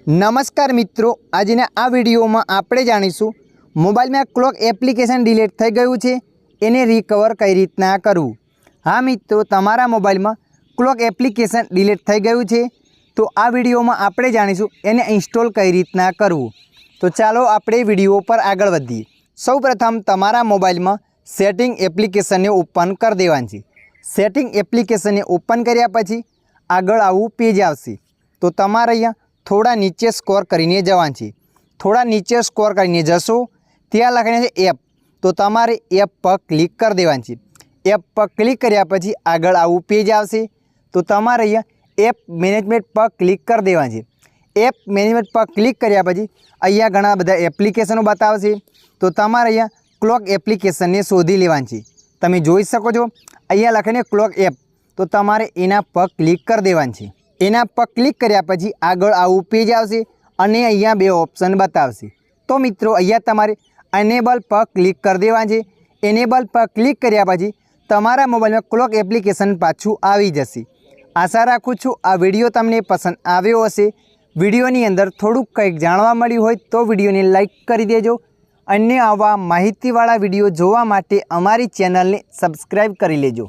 नमस्कार मित्रों, આજના આ વિડીયોમાં આપણે જાણીશું મોબાઈલમાં ક્લોક એપ્લિકેશન ડિલીટ થઈ ગયું છે એને રિકવર કઈ રીતના કરવું। હા મિત્રો, તમારા મોબાઈલમાં ક્લોક એપ્લિકેશન ડિલીટ થઈ ગયું છે તો આ વિડીયોમાં આપણે જાણીશું એને ઇન્સ્ટોલ કઈ રીતના કરવું। તો ચાલો આપણે વિડીયો પર આગળ વધીએ। સૌપ્રથમ તમારા મોબાઈલમાં સેટિંગ એપ્લિકેશનને ઓપન કરી દેવાની છે। સેટિંગ એપ્લિકેશનને ઓપન કર્યા પછી આગળ આવું પેજ આવશે તો તમારે અહીંયા थोड़ा नीचे स्क्रॉल करीने जवान छे। थोड़ा नीचे स्क्रॉल करीने जशो त्यां लखीने छे एप, तो तमारे एप पर क्लिक कर देवानी छे। एप पर क्लिक कर्या पछी आगळ आवुं पेज आवशे तो तमारे अहींया एप मैनेजमेंट पर क्लिक कर देवानी छे। एप मैनेजमेंट पर क्लिक कर्या पछी अहींया घणा बधा एप्लिकेशनो बतावशे तो तमारे अहींया क्लॉक एप्लिकेशनने शोधी लेवानी छे। तमे जोई शको छो अहींया लखीने क्लॉक एप, तो तमारे एना पर क्लिक कर देवानी छे। एना पर क्लिक कर्या पछी आगळ आवुं पेज आवशे अने अहींया बे ऑप्शन बतावशे। तो मित्रों अहींया तमारे एनेबल पर क्लिक कर देवानुं छे। एनेबल पर क्लिक कर्या पछी तमारा मोबाइल में क्लॉक एप्लिकेशन पाछुं आवी जशे। आशा राखुं छुं आ विडियो तमने पसंद आव्यो हशे। विडियोनी अंदर थोड़ुंक कंईक जाणवा मळ्युं होय तो विडियोने लाइक करी देजो अने आवा माहितीवाळा विडियो जोवा माटे अमारी चेनलने सब्सक्राइब करी लेजो।